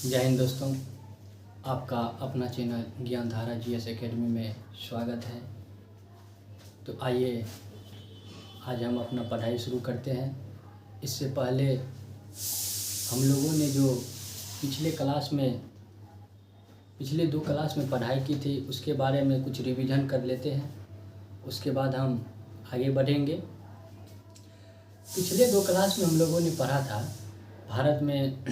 जय हिंद दोस्तों, आपका अपना चैनल ज्ञानधारा जीएस एकेडमी में स्वागत है। तो आइए आज हम अपना पढ़ाई शुरू करते हैं। इससे पहले हम लोगों ने जो पिछले दो क्लास में पढ़ाई की थी उसके बारे में कुछ रिवीजन कर लेते हैं, उसके बाद हम आगे बढ़ेंगे। पिछले दो क्लास में हम लोगों ने पढ़ा था भारत में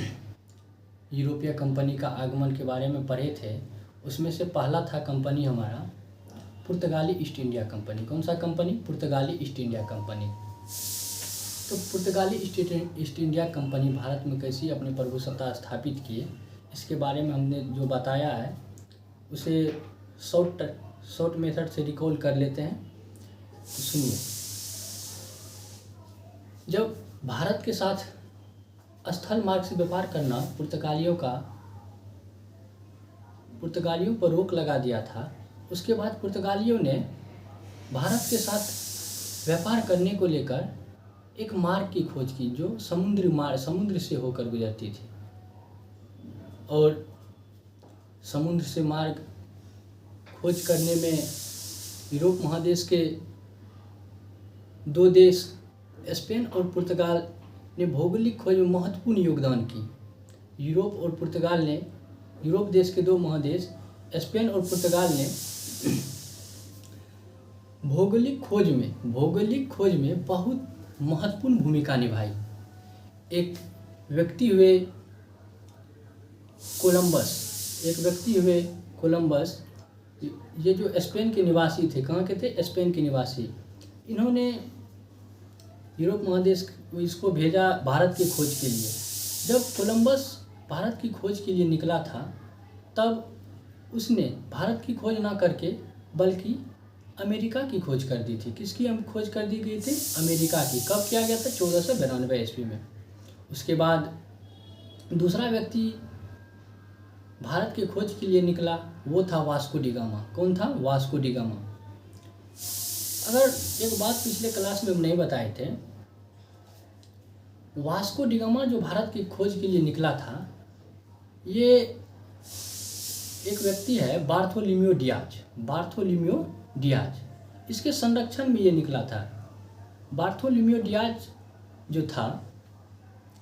यूरोपीय कंपनी का आगमन के बारे में पढ़े थे। उसमें से पहला था कंपनी हमारा पुर्तगाली ईस्ट इंडिया कंपनी। कौन सा कंपनी? पुर्तगाली ईस्ट इंडिया कंपनी। तो पुर्तगाली ईस्ट इंडिया कंपनी भारत में कैसी अपनी प्रभुसत्ता स्थापित किए, इसके बारे में हमने जो बताया है उसे शॉर्ट मेथड से रिकॉल कर लेते हैं। तो सुनिए, जब भारत के साथ स्थल मार्ग से व्यापार करना पुर्तगालियों पर रोक लगा दिया था, उसके बाद पुर्तगालियों ने भारत के साथ व्यापार करने को लेकर एक मार्ग की खोज की जो समुद्र से होकर गुजरती थी। और समुद्र से मार्ग खोज करने में यूरोप महादेश के दो देश स्पेन और पुर्तगाल ने भौगोलिक खोज में महत्वपूर्ण योगदान की। यूरोप देश के दो महादेश स्पेन और पुर्तगाल ने भौगोलिक खोज में बहुत महत्वपूर्ण भूमिका निभाई। एक व्यक्ति हुए कोलंबस, ये जो स्पेन के निवासी थे। कहाँ के थे? स्पेन के निवासी। इन्होंने यूरोप महादेश इसको भेजा भारत की खोज के लिए। जब कोलंबस भारत की खोज के लिए निकला था तब उसने भारत की खोज ना करके बल्कि अमेरिका की खोज कर दी थी। किसकी खोज कर दी गई थी? अमेरिका की। कब किया गया था? 1492 ईस्वी में। उसके बाद दूसरा व्यक्ति भारत की खोज के लिए निकला, वो था वास्को डी गामा। कौन था? Vasco D gamma. अगर एक बात पिछले क्लास में हम नहीं बताए थे, वास्को डी गामा जो भारत की खोज के लिए निकला था, ये एक व्यक्ति है बार्थोलोम्यू डियाज। इसके संरक्षण में ये निकला था। बार्थोलोम्यू डियाज जो था,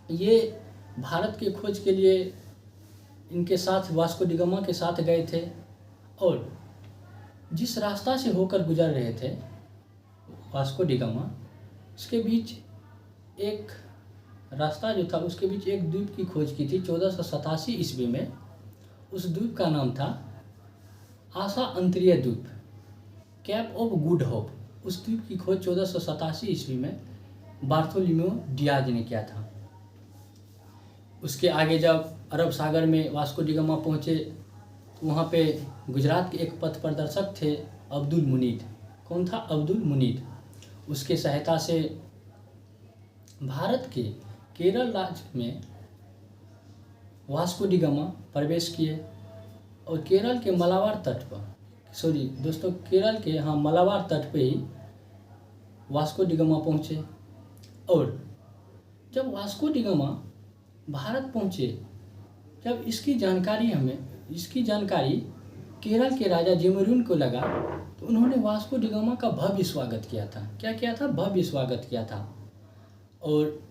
ये भारत की खोज के लिए इनके साथ वास्को डी गामा के साथ गए थे। और जिस रास्ता से होकर गुजर रहे थे वास्को डी गामा, उसके बीच एक रास्ता जो था, उसके बीच एक द्वीप की खोज की थी 1487 ईस्वी में। उस द्वीप का नाम था आशा अंतरिय द्वीप, कैप ऑफ गुड होप। उस द्वीप की खोज 1487 ईस्वी में बार्थोलोम्यू डियाज ने किया था। उसके आगे जब अरब सागर में वास्को डी गामा पहुँचे, वहाँ पे गुजरात के एक पथ प्रदर्शक थे अब्दुल मुनीद। कौन था? अब्दुल मुनीद। उसके सहायता से भारत के केरल राज्य में वास्को डी गामा प्रवेश किए और केरल के मलाबार तट पे ही वास्को डी गामा पहुँचे। और जब वास्को डी गामा भारत पहुँचे, जब इसकी जानकारी केरल के राजा जेमरून को लगा, तो उन्होंने वास्को डी गामा का भव्य स्वागत किया था। क्या किया था? भव्य स्वागत किया था। और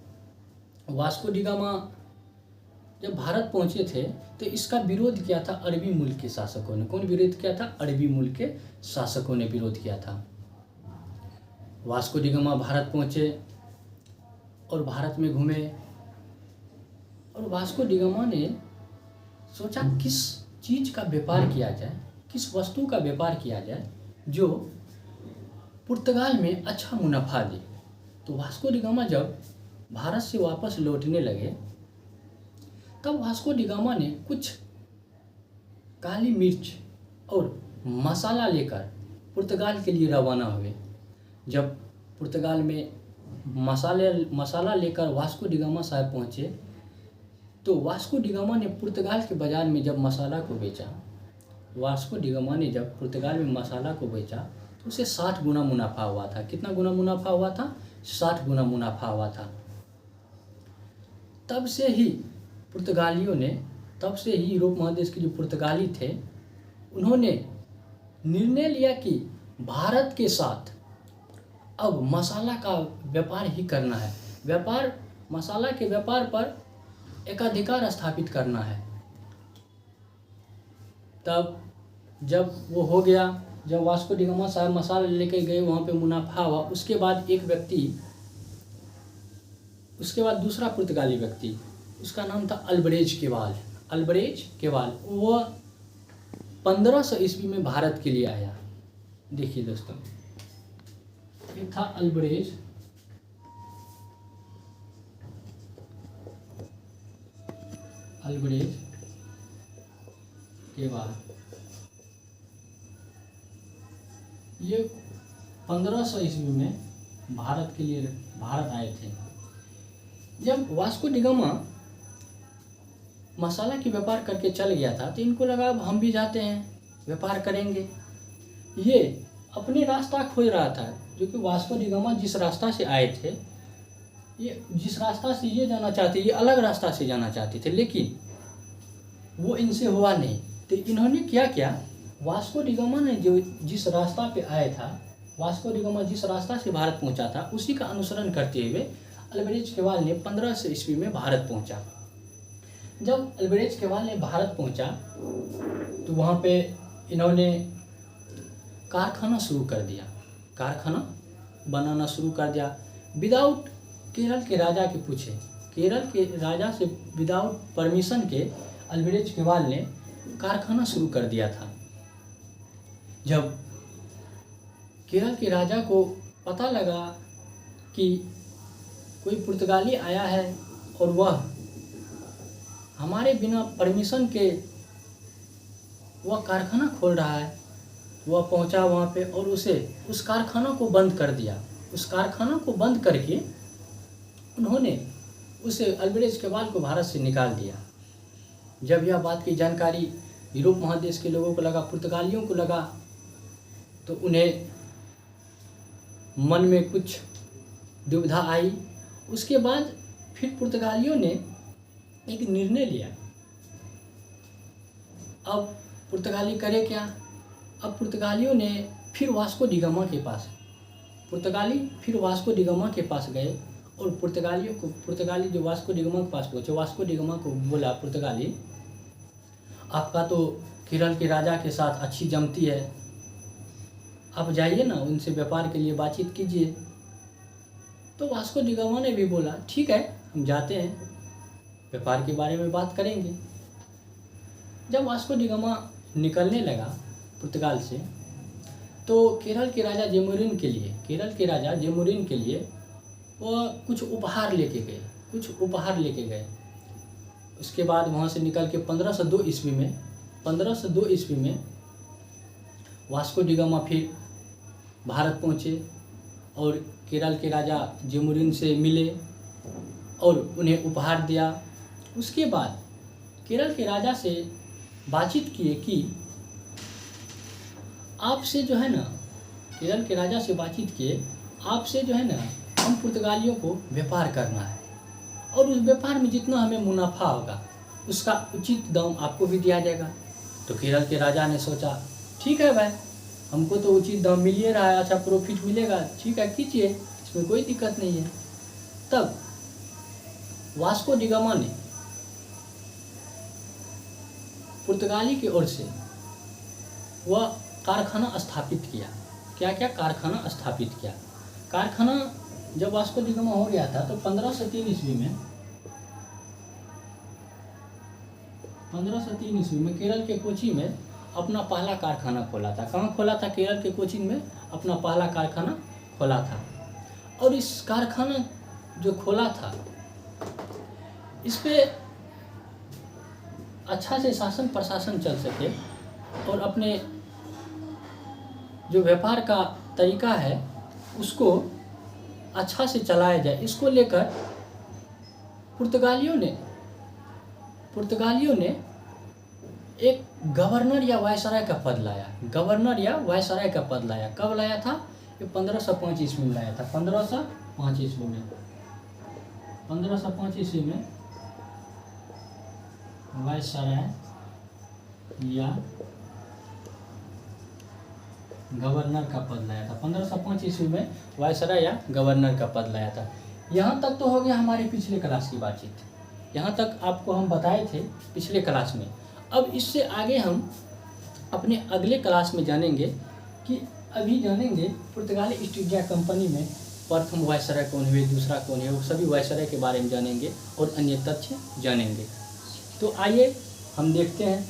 वास्को डी गामा जब भारत पहुंचे थे तो इसका विरोध किया था अरबी मुल्क के शासकों ने। कौन विरोध किया था? अरबी मुल्क के शासकों ने विरोध किया था। वास्को डी गामा भारत पहुंचे और भारत में घूमे, और वास्को डी गामा ने सोचा किस चीज़ का व्यापार किया जाए, किस वस्तु का व्यापार किया जाए जो पुर्तगाल में अच्छा मुनाफा दे। तो वास्को डी गामा जब भारत से वापस लौटने लगे, तब वास्को डी गामा ने कुछ काली मिर्च और मसाला लेकर पुर्तगाल के लिए रवाना हुए। जब पुर्तगाल में मसाला लेकर वास्को डी गामा साहब पहुँचे, तो वास्को डी गामा ने पुर्तगाल के बाज़ार में जब मसाला को बेचा, तो उसे 60 गुना मुनाफा हुआ था। कितना गुना मुनाफा हुआ था? 60 गुना मुनाफा हुआ था। तब से ही पुर्तगालियों ने तब से ही यूरोप महादेश के जो पुर्तगाली थे उन्होंने निर्णय लिया कि भारत के साथ अब मसाला का व्यापार ही करना है, व्यापार मसाला के व्यापार पर एकाधिकार स्थापित करना है। तब जब वो हो गया, जब वास्को डी गामा साहब मसाला लेके गए, वहाँ पे मुनाफा हुआ, उसके बाद एक व्यक्ति, उसके बाद दूसरा पुर्तगाली व्यक्ति, उसका नाम था अल्बरेज केवाल। अल्बरेज केवाल वो 1500 ईस्वी में भारत के लिए आया। देखिए दोस्तों, एक था अल्बरेज केवाल, ये 1500 ईस्वी में भारत के लिए भारत आए थे। जब वास्को डी गामा मसाला की व्यापार करके चल गया था तो इनको लगा अब हम भी जाते हैं, व्यापार करेंगे। ये अपने रास्ता खोज रहा था, जो कि वास्को डी गामा जिस रास्ता से आए थे, ये जिस रास्ता से ये जाना चाहते, ये अलग रास्ता से जाना चाहते थे, लेकिन वो इनसे हुआ नहीं। तो इन्होंने क्या किया, वास्को डी गामा ने जो जिस रास्ता पे आया था, वास्को डी गामा जिस रास्ता से भारत पहुंचा था, उसी का अनुसरण करते हुए अल्बरेज केवाल ने 1500 ईस्वी में भारत पहुंचा। जब अल्बरेज केवाल ने भारत पहुंचा तो वहाँ पे इन्होंने कारखाना शुरू कर दिया, कारखाना बनाना शुरू कर दिया विदाउट केरल के राजा के पूछे। केरल के राजा से विदाउट परमिशन के अल्बरेज केवाल ने कारखाना शुरू कर दिया था। जब केरल के राजा को पता लगा कि कोई पुर्तगाली आया है और वह हमारे बिना परमिशन के वह कारखाना खोल रहा है, वह पहुंचा वहाँ पे और उस कारखाना को बंद कर दिया। उस कारखाना को बंद करके उन्होंने उसे अल्बरेज केवाल को भारत से निकाल दिया। जब यह बात की जानकारी यूरोप महादेश के लोगों को लगा, पुर्तगालियों को लगा, तो उन्हें मन में कुछ दुविधा आई। उसके बाद फिर पुर्तगालियों ने एक निर्णय लिया। अब पुर्तगाली करे क्या, अब पुर्तगालियों ने फिर वास्को डी गामा के पास, पुर्तगाली फिर वास्को डी गामा के पास गए और पुर्तगाली जो वास्को डी गामा के पास पहुँचे, वास्को डी गामा को बोला, पुर्तगाली आपका तो केरल के राजा के साथ अच्छी जमती है, आप जाइए ना, उनसे व्यापार के लिए बातचीत कीजिए। तो वास्को डी गामा ने भी बोला ठीक है, हम जाते हैं, व्यापार के बारे में बात करेंगे। जब वास्को डी गामा निकलने लगा पुर्तगाल से, तो केरल के राजा जेमुरिन के लिए वह कुछ उपहार लेके गए। उसके बाद वहाँ से निकल के 1502 ईस्वी में वास्को डी गामा फिर भारत पहुँचे और केरल के राजा जेमुरिन से मिले और उन्हें उपहार दिया। उसके बाद केरल के राजा से बातचीत किए कि आपसे जो है ना, केरल के राजा से बातचीत किए, आपसे जो है ना, हम पुर्तगालियों को व्यापार करना है और उस व्यापार में जितना हमें मुनाफा होगा उसका उचित दाम आपको भी दिया जाएगा। तो केरल के राजा ने सोचा ठीक है भाई, हमको तो उचित दाम मिल ही रहा है, अच्छा प्रॉफिट मिलेगा, ठीक है कीजिए, इसमें कोई दिक्कत नहीं है। तब वास्को डी गामा ने पुर्तगाली की ओर से वह कारखाना स्थापित किया। क्या कारखाना स्थापित किया। कारखाना जब वास्को डी गामा हो गया था तो 1503 ईस्वी में केरल के कोची में अपना पहला कारखाना खोला था। कहाँ खोला था? केरल के कोचीन में अपना पहला कारखाना खोला था। और इस कारखाना जो खोला था, इस पे अच्छा से शासन प्रशासन चल सके और अपने जो व्यापार का तरीका है उसको अच्छा से चलाया जाए, इसको लेकर पुर्तगालियों ने एक गवर्नर या वायसराय का पद लाया। कब लाया था? ये 1505 ईस्वी में लाया था। 1505 ईस्वी में वायसराय या गवर्नर का पद लाया था। 1505 ईस्वी में वायसराय या गवर्नर का पद लाया था। यहाँ तक तो हो गया हमारे पिछले क्लास की बातचीत। यहाँ तक आपको हम बताए थे पिछले क्लास में। अब इससे आगे हम अपने अगले क्लास में जानेंगे कि अभी जानेंगे पुर्तगाली ईस्ट इंडिया कंपनी में प्रथम वायसराय कौन हुए, दूसरा कौन है, वो सभी वायसराय के बारे में जानेंगे और अन्य तथ्य जानेंगे। तो आइए हम देखते हैं।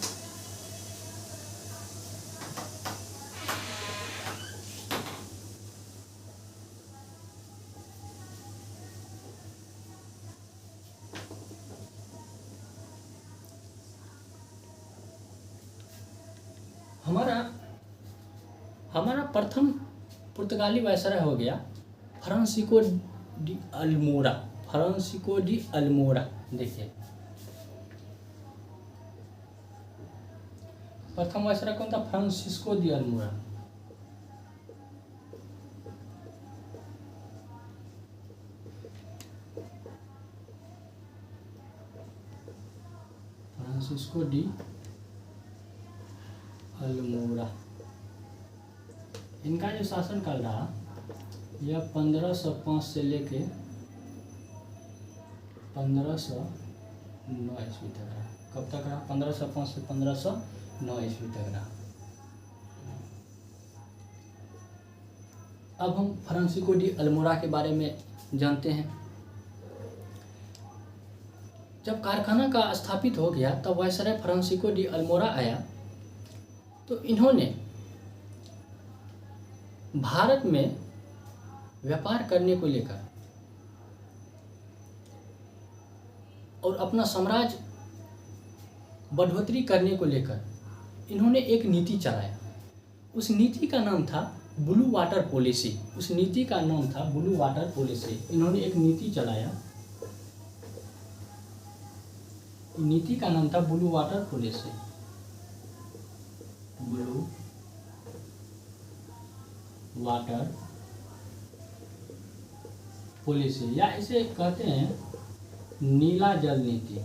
हमारा प्रथम पुर्तगाली वायसराय हो गया Francisco de Almora. Francisco de Almora, देखिए प्रथम वायसराय कौन था? Francisco de Almora. Francisco de Almora, इनका जो शासनकाल रहा यह 1505 से लेके 1509 ईस्वी तक रहा। कब तक रहा? 1505 से 1509 ईस्वी तक रहा। अब हम फ्रांसिस्को डी अल्मोड़ा के बारे में जानते हैं। जब कारखाना का स्थापित हो गया तब वायसराय फ्रांसिस्को डी अल्मोड़ा आया, तो इन्होंने भारत में व्यापार करने को लेकर और अपना साम्राज्य बढ़ोतरी करने को लेकर इन्होंने एक नीति चलाया। उस नीति का नाम था ब्लू वाटर पॉलिसी। उस नीति का नाम था ब्लू वाटर पॉलिसी। इन्होंने एक नीति चलाया, नीति का नाम था blue water policy. Blue water policy, या इसे कहते हैं नीला जल नीति।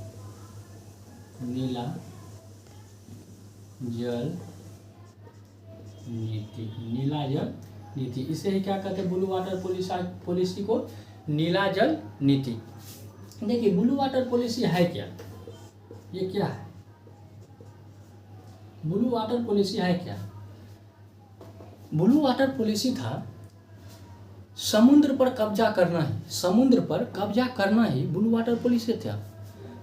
नीला जल नीति, नीला जल नीति, इसे ही क्या कहते हैं? ब्लू वाटर पॉलिसी को नीला जल नीति। देखिए ब्लू वाटर पॉलिसी है क्या? ये क्या है? ब्लू वाटर पॉलिसी है क्या? ब्लू वाटर पॉलिसी था समुद्र पर कब्जा करना ही, समुद्र पर कब्जा करना ही ब्लू वाटर पॉलिसी था।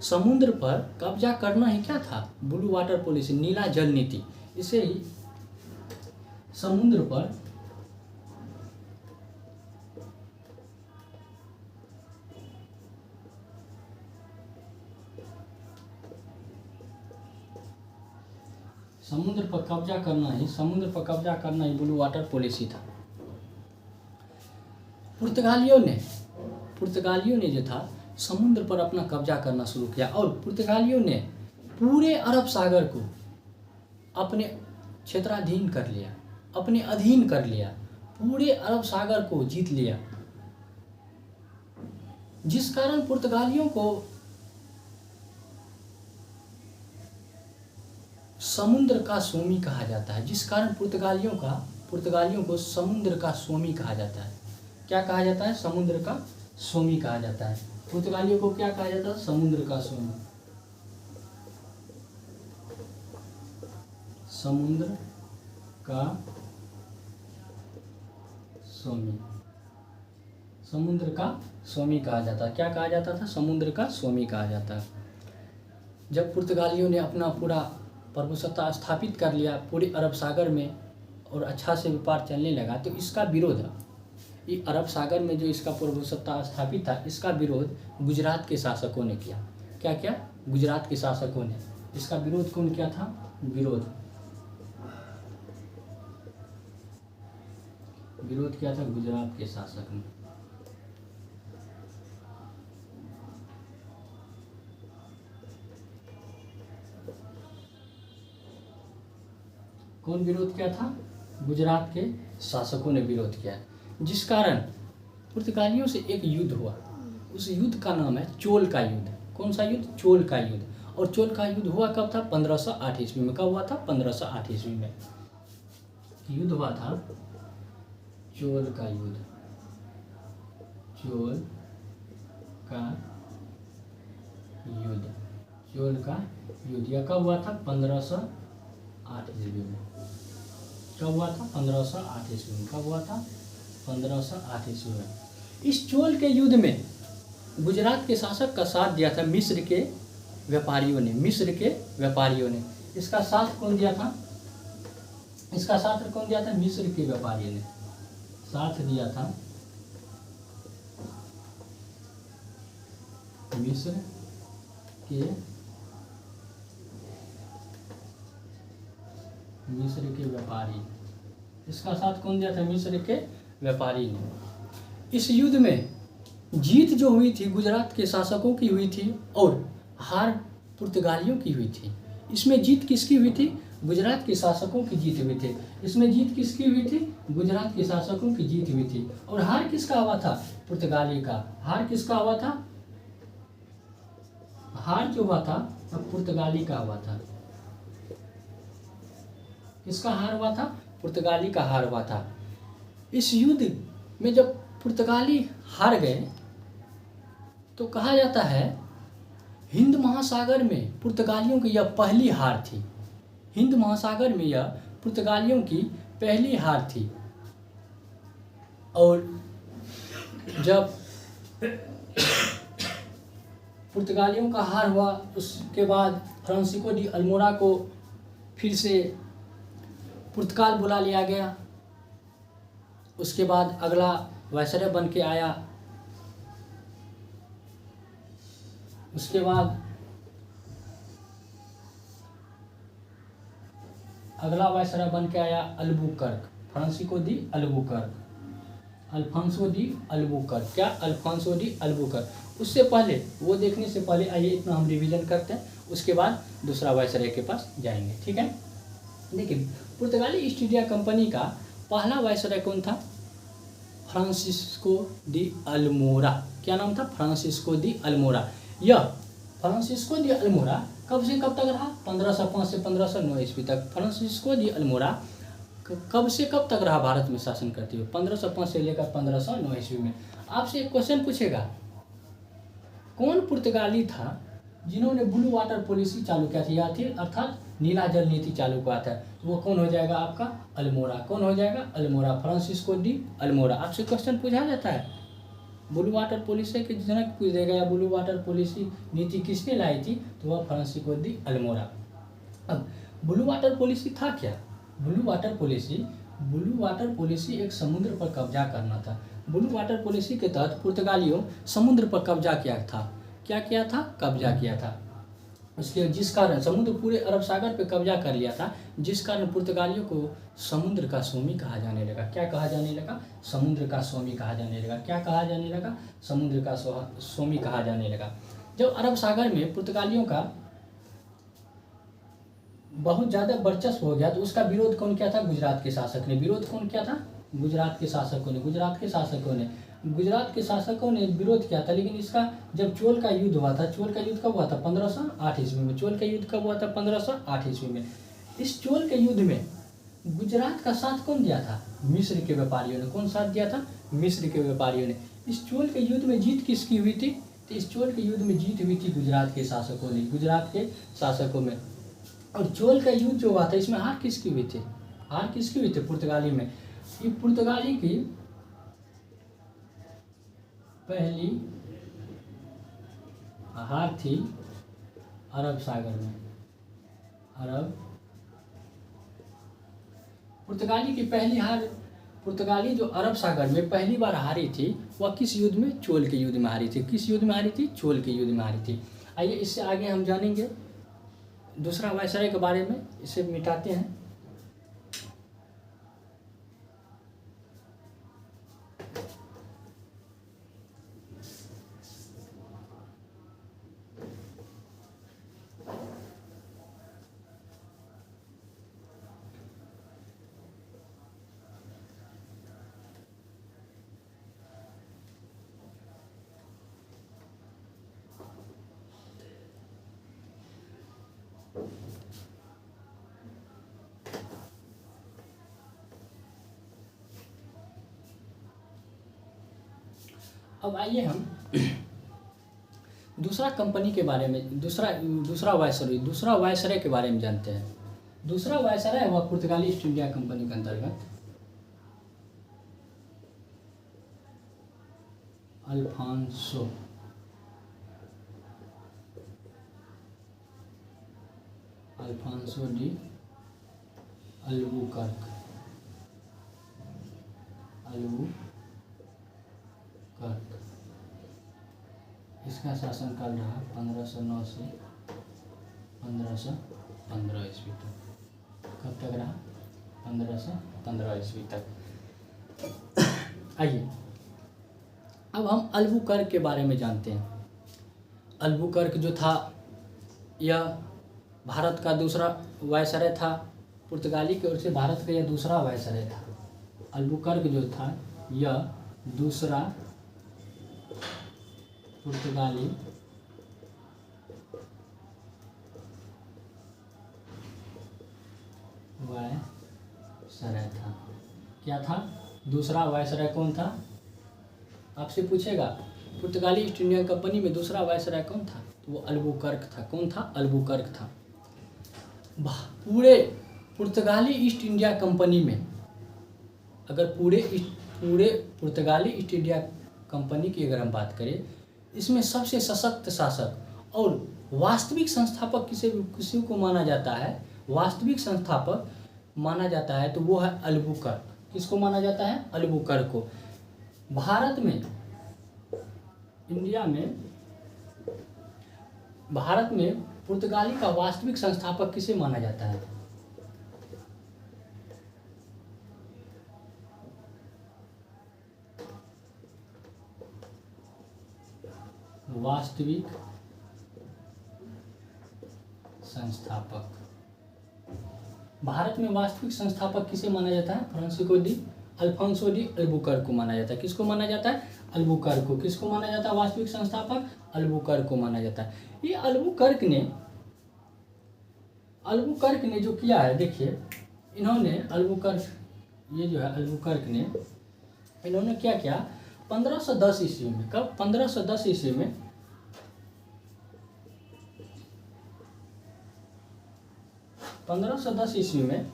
समुद्र पर कब्जा करना ही क्या था? ब्लू वाटर पॉलिसी, नीला जल नीति। इसे ही समुद्र पर कब्जा करना ही, समुद्र पर कब्जा करना ही ब्लू वाटर पॉलिसी था। पुर्तगालियों ने जो था समुद्र पर अपना कब्जा करना शुरू किया और पुर्तगालियों ने पूरे अरब सागर को अपने क्षेत्राधीन कर लिया, अपने अधीन कर लिया, पूरे अरब सागर को जीत लिया, जिस कारण पुर्तगालियों को समुद्र का स्वामी कहा जाता है। जिस कारण पुर्तगालियों को समुद्र का स्वामी कहा जाता है। क्या कहा जाता है? समुद्र का स्वामी कहा जाता है। पुर्तगालियों को क्या कहा जाता है? समुद्र का स्वामी। समुद्र का स्वामी, समुद्र का स्वामी कहा जाता है। क्या कहा जाता था? समुद्र का स्वामी कहा जाता है। जब पुर्तगालियों ने अपना पूरा प्रभुसत्ता स्थापित कर लिया पूरे अरब सागर में और अच्छा से व्यापार चलने लगा, तो इसका विरोध, ये अरब सागर में जो इसका प्रभुसत्ता स्थापित था, इसका विरोध गुजरात के शासकों ने किया। क्या क्या? गुजरात के शासकों ने इसका विरोध कौन किया था? विरोध किया था गुजरात के शासक ने। कौन विरोध किया था? गुजरात के शासकों ने विरोध किया, जिस कारण पुर्तगालियों से एक युद्ध हुआ। उस युद्ध का नाम है चोल का युद्ध। कौन सा युद्ध? चोल का युद्ध। और चोल का युद्ध हुआ कब था? 1508 ईस्वी में। कब हुआ था? 1508 ईस्वी में युद्ध हुआ था चोल का युद्ध। चोल का युद्ध, चोल का युद्ध यह कब हुआ था? 1508 ईस्वी में। कब हुआ था? 1508 ईस्वी में। कब हुआ था? 1508 ईस्वी में। इस चोल के युद्ध में गुजरात के शासक का साथ दिया था मिस्र के व्यापारियों ने। मिस्र के व्यापारियों ने इसका साथ कौन दिया था? इसका साथ कौन दिया था? मिस्र के व्यापारियों ने साथ दिया था। मिस्र के व्यापारी, इसका साथ कौन दिया था? मिस्र के व्यापारी ने। इस युद्ध में जीत जो हुई थी गुजरात के शासकों की हुई थी और हार पुर्तगालियों की हुई थी। इसमें जीत किसकी हुई थी? गुजरात के शासकों की जीत हुई थी। इसमें जीत किसकी हुई थी? गुजरात के शासकों की जीत हुई थी। और हार किसका हुआ था? पुर्तगाली का। हार किसका हुआ था? हार जो हुआ था अब पुर्तगाली का हुआ था। किसका हार हुआ था? पुर्तगाली का हार हुआ था। इस युद्ध में जब पुर्तगाली हार गए तो कहा जाता है हिंद महासागर में पुर्तगालियों की यह पहली हार थी। हिंद महासागर में यह पुर्तगालियों की पहली हार थी। और जब पुर्तगालियों का हार हुआ उसके बाद फ्रांसिस्को डी अल्मोड़ा को फिर से पुर्तगाल बुला लिया गया। उसके बाद अगला वायसराय बन के आया। उसके बाद अगला वायसराय बन के आया Albuquerque, Francisco de Albuquerque. Alfonso de Albuquerque. क्या? Alfonso de Albuquerque. उससे पहले वो देखने से पहले आइए इतना हम रिवीजन करते हैं, उसके बाद दूसरा वायसराय के पास जाएंगे। ठीक है, देखिए पुर्तगाली ईस्ट इंडिया कंपनी का पहला वायसराय कौन था? Francisco de Almora. क्या नाम था? फ्रांसिस्को दी अल्मोड़ा। यह फ्रांसिस्को दी अल्मोड़ा कब से कब तक रहा? 1505 से 1509 ईस्वी तक। फ्रांसिस्को दी अल्मोड़ा कब से कब तक रहा भारत में शासन करते हुए? 1505 से लेकर 1509 ईस्वी में। आपसे एक क्वेश्चन पूछेगा, कौन पुर्तगाली था जिन्होंने ब्लू वाटर पॉलिसी चालू किया थी, या थी अर्थात नीला जल नीति चालू किया था? वो कौन हो जाएगा आपका? अल्मोड़ा। कौन हो जाएगा? Almora, Francisco de Almora. आपसे क्वेश्चन पूछा जाता है ब्लू वाटर पॉलिसी के जनक पूछ देगा, या ब्लू वाटर पॉलिसी नीति किसने लाई थी? तो वह फ्रांसिस्को डी अल्मोड़ा। अब ब्लू वाटर पॉलिसी था क्या? ब्लू वाटर पॉलिसी एक समुद्र पर कब्जा करना था। ब्लू वाटर पॉलिसी के तहत पुर्तगालियों समुद्र पर कब्जा किया था। क्या किया था? कब्जा किया था। उसके जिस कारण समुद्र पूरे अरब सागर पे कब्जा कर लिया था, जिस कारण पुर्तगालियों को समुद्र का स्वामी कहा जाने लगा। क्या कहा जाने लगा? समुद्र का स्वामी कहा जाने लगा। क्या कहा जाने लगा? समुद्र का स्वामी कहा जाने लगा। जब अरब सागर में पुर्तगालियों का बहुत ज़्यादा वर्चस्व हो गया तो उसका विरोध कौन किया था? गुजरात के शासक ने। विरोध कौन किया था? गुजरात के शासकों ने। गुजरात के शासकों ने विरोध किया था। लेकिन इसका जब चोल का युद्ध हुआ था, चोल का युद्ध कब हुआ था? 1508 ईस्वी में। चोल का युद्ध कब हुआ था? 1508 ईस्वी में। इस चोल के युद्ध में गुजरात का साथ कौन दिया था? मिस्र के व्यापारियों ने। कौन साथ दिया था? मिस्र के व्यापारियों ने। इस चोल के युद्ध में जीत किसकी हुई थी? तो इस चोल के युद्ध में जीत हुई थी गुजरात के शासकों ने। गुजरात के शासकों में। और चोल का युद्ध जो हुआ था इसमें हार किसकी हुई थी? हार किसकी हुई थी? पुर्तगाली में। ये पुर्तगाली की पहली हार थी अरब सागर में। पुर्तगाली की पहली हार, पुर्तगाली जो अरब सागर में पहली बार हारी थी वह किस युद्ध में? चोल के युद्ध में हारी थी। किस युद्ध में हारी थी? चोल के युद्ध में हारी थी। आइए इससे आगे हम जानेंगे दूसरा वायसराय के बारे में। इसे मिटाते हैं। अब आइए हम दूसरा कंपनी के बारे में, दूसरा वायसराय के बारे में जानते हैं। दूसरा वायसराय हुआ पुर्तगाली ईस्ट इंडिया कंपनी के अंतर्गत अल्फांसो डी अल्बुकर्क। इसका शासनकाल रहा 1509 से 1515 ईस्वी तक। कब तक रहा? 1515 ईस्वी तक। आइए अब हम अल्बुकर्क के बारे में जानते हैं। अल्बुकर्क जो था यह भारत का दूसरा वायसराय था। पुर्तगाली की ओर से भारत का यह दूसरा वायसराय था। अल्बुकर्क जो था यह दूसरा पुर्तगाली वायसराय था। क्या था? दूसरा वायसराय कौन था? आपसे पूछेगा पुर्तगाली ईस्ट इंडिया कंपनी में दूसरा वायसराय कौन था, तो वो अल्बुकर्क था। कौन था? अल्बुकर्क था। पूरे पुर्तगाली ईस्ट इंडिया कंपनी में, अगर पूरे पुर्तगाली ईस्ट इंडिया कंपनी की अगर हम बात करें, इसमें सबसे सशक्त शासक और वास्तविक संस्थापक किसी को माना जाता है, वास्तविक संस्थापक माना जाता है, तो वो है अल्बुकर्क। किसको माना जाता है? अल्बुकर्क को। भारत में पुर्तगाली का वास्तविक संस्थापक किसे माना जाता है? वास्तविक संस्थापक, भारत में वास्तविक संस्थापक किसे माना जाता है? अल्फांसो डी अल्बुकर्क को माना जाता है। किसको माना जाता है? अल्बुकर्क को। किसको माना जाता है वास्तविक संस्थापक? अल्बुकर्क को माना जाता है। ये अल्बुकर्क ने जो किया है, देखिए इन्होंने अल्बुकर्क ने इन्होंने क्या किया? 1510 ईस्वी में। कब? 1510 ईस्वी में 1510 ईस्वी में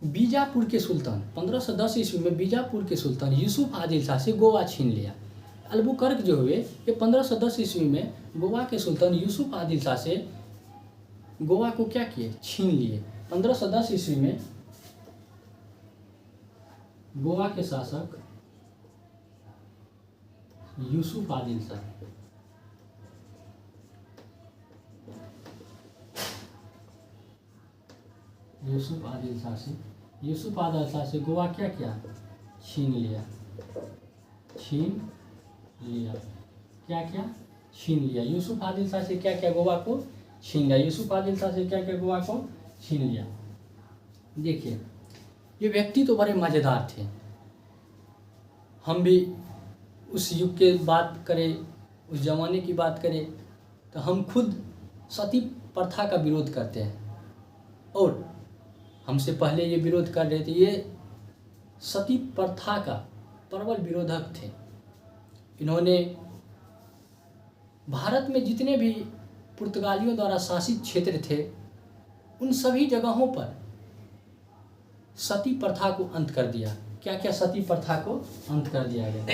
बीजापुर के सुल्तान 1510 ईस्वी में बीजापुर के सुल्तान यूसुफ आदिल शाह से गोवा छीन लिया। अल्बुकर्क जो हुए ये 1510 ईस्वी में गोवा के सुल्तान यूसुफ आदिल शाह से गोवा को क्या किए? छीन लिए। 1510 ईस्वी में गोवा के शासक यूसुफ आदिल शाह यूसुफ आदिल शाह से गोवा क्या किया? छीन लिया। क्या किया? छीन लिया। यूसुफ आदिल शाह से क्या किया? गोवा को छीन लिया। यूसुफ आदिल शाह से क्या किया? गोवा को छीन लिया। देखिए ये व्यक्ति तो बड़े मज़ेदार थे। हम भी उस युग के बात करें, उस जमाने की बात करें, तो हम खुद सती प्रथा का विरोध करते हैं और हमसे पहले ये विरोध कर रहे थे। ये सती प्रथा का प्रबल विरोधक थे। इन्होंने भारत में जितने भी पुर्तगालियों द्वारा शासित क्षेत्र थे, उन सभी जगहों पर सती प्रथा को अंत कर दिया। क्या क्या? सती प्रथा को अंत कर दिया गया।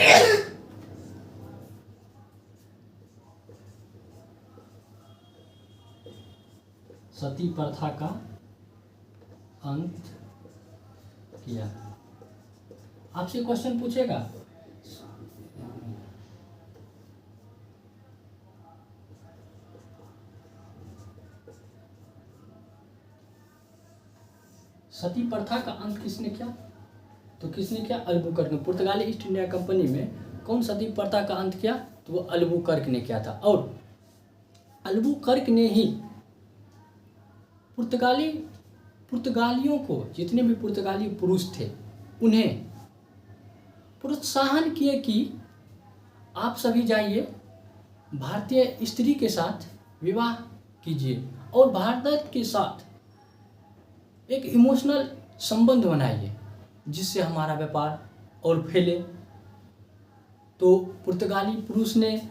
सती प्रथा का अंत किया। आपसे क्वेश्चन पूछेगा, सती प्रथा का अंत किसने किया? तो किसने किया? अल्बुकर्क ने। पुर्तगाली ईस्ट इंडिया कंपनी में कौन सती प्रथा का अंत किया? तो वो अल्बुकर्क ने किया था। और अल्बुकर्क ने ही पुर्तगालियों को, जितने भी पुर्तगाली पुरुष थे, उन्हें प्रोत्साहन किए कि आप सभी जाइए भारतीय स्त्री के साथ विवाह कीजिए और भारत के साथ एक इमोशनल संबंध बनाइए, जिससे हमारा व्यापार और फैले। तो पुर्तगाली पुरुष ने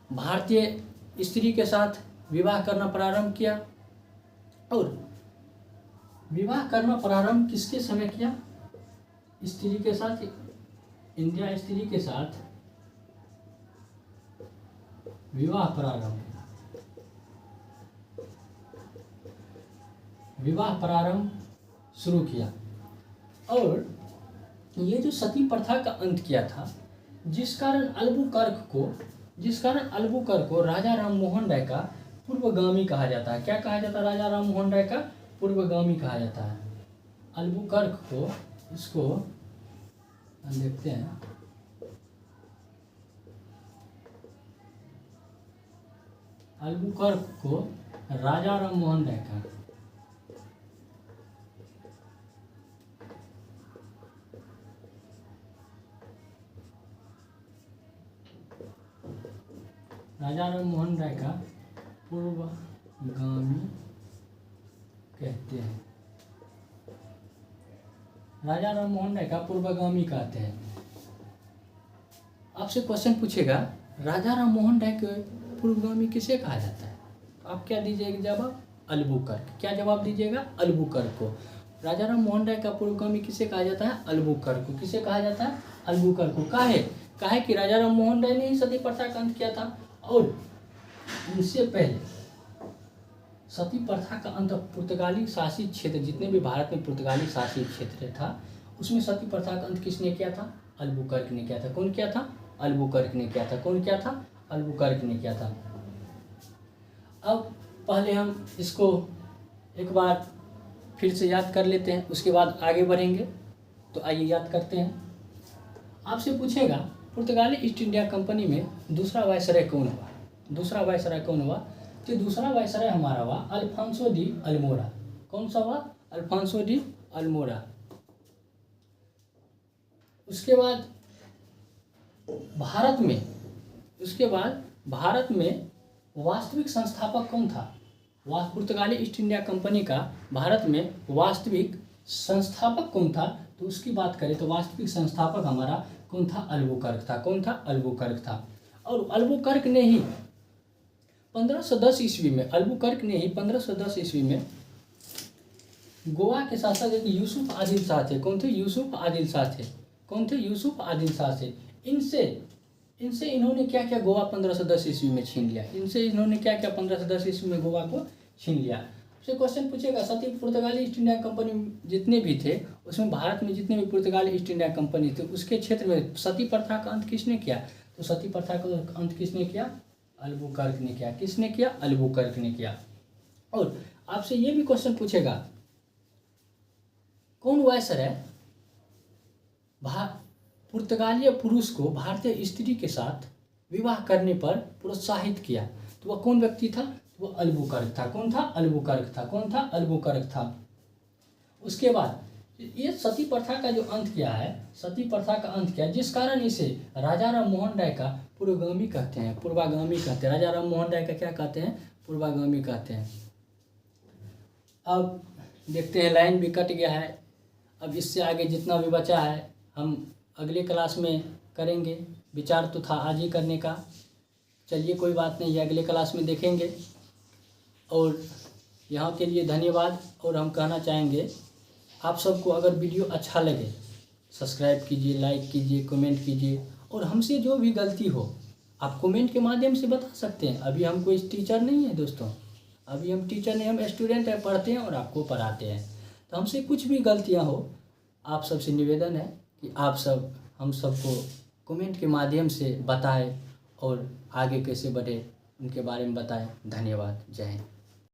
भारतीय स्त्री के साथ विवाह करना प्रारंभ किया। और विवाह करना प्रारंभ किसके समय किया? स्त्री के साथ, इंडिया स्त्री के साथ विवाह प्रारंभ शुरू किया। और ये जो सती प्रथा का अंत किया था, जिस कारण अल्बुकर्क को राजा राम मोहन राय का पूर्वगामी कहा जाता है। क्या कहा जाता है? राजा राम मोहन राय का पूर्वगामी कहा जाता है। अल्बुकर्क को, इसको हम देखते हैं, अल्बुकर्क को राजा राम मोहन राय का पूर्वगामी कहते हैं। राजा राम मोहन राय का पूर्वगामी कहते हैं। आपसे क्वेश्चन पूछेगा, राजा राम मोहन राय के पूर्वगामी किसे कहा जाता है? आप क्या दीजिएगा जवाब? अल्बुकर्क। क्या जवाब दीजिएगा? अल्बुकर्क को। राजा राम मोहन राय का पूर्वगामी किसे कहा जाता है? अल्बुकर्क को। किसे कहा जाता है? अल्बुकर्क को। काहे कि राजा राम मोहन राय ने ही सती प्रथा का अंत किया था। और इनसे पहले सती प्रथा का अंत पुर्तगाली शासित क्षेत्र, जितने भी भारत में पुर्तगाली शासित क्षेत्र था, उसमें सती प्रथा का अंत किसने किया था? अल्बुकर्क ने किया था। कौन किया था? अल्बुकर्क ने किया था। कौन किया था? अल्बुकर्क ने किया था। अब पहले हम इसको एक बार फिर से याद कर लेते हैं, उसके बाद आगे बढ़ेंगे। तो आइए याद करते हैं। आपसे पूछेगा, पुर्तगाली ईस्ट इंडिया कंपनी में दूसरा वायसराय कौन हुआ? दूसरा वायसराय कौन हुआ? तो दूसरा वायसराय हमारा हुआ अल्फांसो डी अल्मोरा। कौन सा हुआ? Alfonso de Almeida. उसके बाद भारत में वास्तविक संस्थापक कौन था? पुर्तगाली ईस्ट इंडिया कंपनी का भारत में वास्तविक संस्थापक कौन था? तो उसकी बात करें तो वास्तविक संस्थापक हमारा कौन था? अल्बुकर्क था। कौन था? अल्बुकर्क था। और अल्बुकर्क ने ही 1510 ईस्वी में, अल्बुकर्क ने ही 1510 ईस्वी में गोवा के शासक एक यूसुफ आदिल शाह थे। कौन थे? यूसुफ आदिल शाह थे। कौन थे? यूसुफ आदिल शाह थे। इनसे इन्होंने क्या क्या गोवा 1510 ईस्वी में छीन लिया। 1510 ईस्वी में गोवा को छीन लिया। आपसे क्वेश्चन पूछेगा, सती पुर्तगाली ईस्ट इंडिया कंपनी जितने भी थे, उसमें भारत में जितने भी पुर्तगाली ईस्ट इंडिया कंपनी थे, उसके क्षेत्र में सती प्रथा का अंत किसने किया? तो सती प्रथा का अंत किसने किया? अल्बुकर्क ने किया। किसने किया? अल्बुकर्क ने किया। और आपसे ये भी क्वेश्चन पूछेगा, कौन वायसराय पुर्तगाली पुरुष को भारतीय स्त्री के साथ विवाह करने पर प्रोत्साहित किया? तो वह कौन व्यक्ति था? वो अल्बुकर्क था। कौन था? अल्बुकर्क था। कौन था? अल्बुकर्क था। उसके बाद ये सती प्रथा का जो अंत किया है, सती प्रथा का अंत किया, जिस कारण इसे राजा राम मोहन राय का पूर्वगामी कहते हैं, पूर्वागामी कहते हैं। राजा राम मोहन राय का क्या कहते हैं? पूर्वागामी कहते हैं। अब देखते हैं, लाइन भी कट गया है। अब इससे आगे जितना भी बचा है हम अगले क्लास में करेंगे। विचार तो था आज ही करने का, चलिए कोई बात नहीं, ये अगले क्लास में देखेंगे। और यहाँ के लिए धन्यवाद। और हम कहना चाहेंगे आप सबको, अगर वीडियो अच्छा लगे सब्सक्राइब कीजिए, लाइक कीजिए, कमेंट कीजिए। और हमसे जो भी गलती हो आप कमेंट के माध्यम से बता सकते हैं। अभी हम कोई टीचर नहीं है दोस्तों, अभी हम टीचर नहीं, हम स्टूडेंट हैं, पढ़ते हैं और आपको पढ़ाते हैं। तो हमसे कुछ भी गलतियाँ हो, आप सबसे निवेदन है कि आप सब हम सबको कमेंट के माध्यम से बताएं और आगे कैसे बढ़े उनके बारे में बताएं। धन्यवाद। जय हिंद।